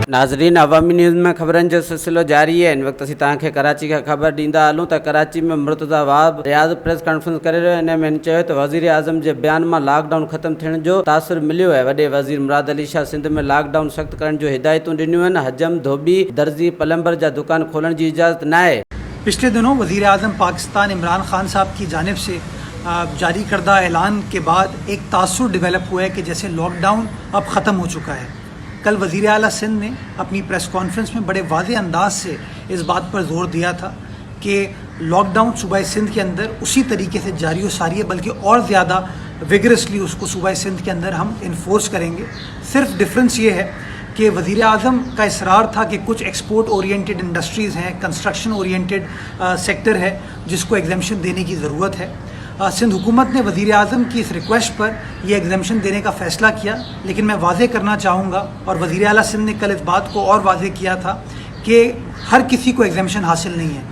नाज़रीन, अवामी न्यूज़ में ख़बरनि जो सिलसिलो जारी है। इन वक्त असीं तव्हांखे कराची खां ख़बर ॾींदा हलूं त कराची में मुर्तज़ा वाब रियाज़ प्रेस कॉन्फ्रेंस करे रहियो। इन में चयो त वज़ीर आज़म जे बयान मां लॉकडाउन ख़त्म थियण जो तासुर मिलियो आहे। वॾे वज़ीर मुराद अली शाह सिंध में लॉकडाउन सख़्त करण जो हिदायतूं ॾिनियूं आहिनि। हजम, धोबी, दर्जी, प्लम्बर जा दुकान खोलण जी इजाज़त न आहे। पिछले दिनों वज़ीर आज़म पाकिस्तान इमरान खान साहब की जानिब से जारी करदा ऐलान के बाद एक तासुर डेवलप हुआ है कि जैसे लॉकडाउन अब ख़त्म हो चुका है। कल वज़ीर आला सिंध ने अपनी प्रेस कॉन्फ्रेंस में बड़े वाज़ेह अंदाज से इस बात पर जोर दिया था कि लॉकडाउन सूबा सिंध के अंदर उसी तरीके से जारी व सारी है, बल्कि और ज़्यादा विगरसली उसको सूबा सिंध के अंदर हम इन्फोर्स करेंगे। सिर्फ डिफरेंस ये है कि वज़ीर आज़म का इसरार था कि कुछ एक्सपोर्ट ओरिएंटेड इंडस्ट्रीज़ हैं, कंस्ट्रक्शन ओरिएंटेड सेक्टर है जिसको एग्जेम्पशन देने की ज़रूरत है। सिंध हुकूमत ने वज़ीर आज़म की इस रिक्वेस्ट पर यह एग्जेम्पशन देने का फ़ैसला किया, लेकिन मैं वाज़ेह करना चाहूँगा और वज़ीर आला सिंध ने कल इस बात को और वाज़ेह किया था कि हर किसी को एग्जेम्पशन हासिल नहीं है।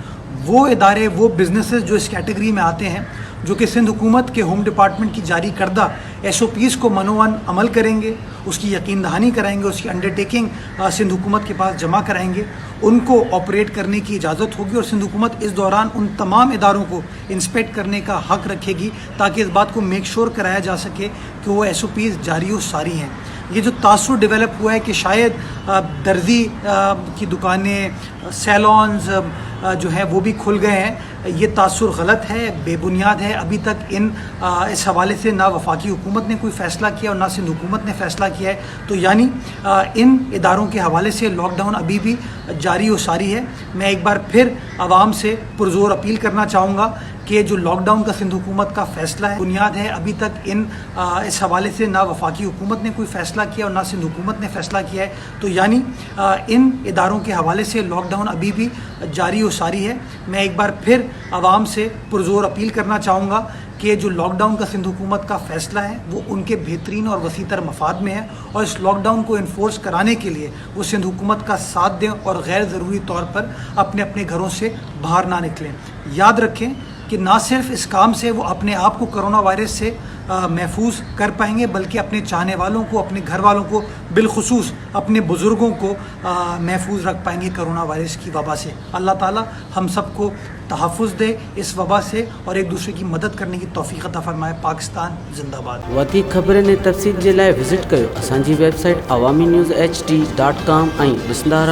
वो इदारे, वो बिजनेसेस जो इस कैटेगरी में आते हैं, जो कि सिंध हुकूमत के होम डिपार्टमेंट की जारी करदा SOPs को मनोवन अमल करेंगे, उसकी यकीन दहानी कराएंगे, उसकी अंडरटेकिंग सिंध हुकूमत के पास जमा कराएंगे, उनको ऑपरेट करने की इजाज़त होगी और सिंध हुकूमत इस दौरान उन तमाम इदारों को इंस्पेक्ट करने का हक़ रखेगी ताकि इस बात को मेक श्योर कराया जा सके कि वो SOPs जारी व सारी हैं। ये जो तासुर डेवलप हुआ है कि शायद दर्जी की दुकानें, सैलॉन्स जो हैं वो भी खुल गए हैं, ये तासुर गलत है, बेबुनियाद है। अभी तक इस हवाले से ना वफाकी हुकूमत ने कोई फ़ैसला किया और ना सिंध हुकूमत ने फ़ैसला किया है। तो यानी इन इदारों के हवाले से लॉकडाउन अभी भी जारी व सारी है। मैं एक बार फिर आवाम से पुरज़ोर अपील करना चाहूँगा कि जो लॉकडाउन का सिंध हुकूमत का फ़ैसला है बुनियाद है। अभी तक इस हवाले से ना वफाकी हुकूमत ने कोई फ़ैसला किया और ना सिंध हुकूमत ने फ़ैसला किया है। तो यानी इन इदारों के हवाले से लॉकडाउन अभी भी जारी व सारी है। मैं एक बार फिर आवाम से पुरज़ोर अपील करना चाहूँगा कि जो लॉकडाउन का सिंध हुकूमत का फ़ैसला है वो उनके बेहतरीन और वसीतर मफाद में है और इस लॉकडाउन को इन्फोर्स कराने के लिए वो सिंध हुकूमत का साथ दें और गैर ज़रूरी तौर पर अपने अपने घरों से बाहर ना निकलें। याद रखें कि ना सिर्फ इस काम से वो अपने आप को कोरोना वायरस से महफूज कर पाएंगे, बल्कि अपने चाहने वालों को, अपने घर वालों को, बिलखुसूस अपने बुज़ुर्गों को महफूज रख पाएंगे कोरोना वायरस की वबा से। अल्लाह ताला हम सबको तहफ़्फ़ुज़ दे इस वबा से और एक दूसरे की मदद करने की तौफ़ीक़ अता फ़रमाए। पाकिस्तान ज़िंदाबाद। वधीक ख़बरनि ऐं तफ़सील जे लाइ विज़िट कयो असांजी वेबसाइट awamiNewsHD.com ऐं ॾिसंदा रहो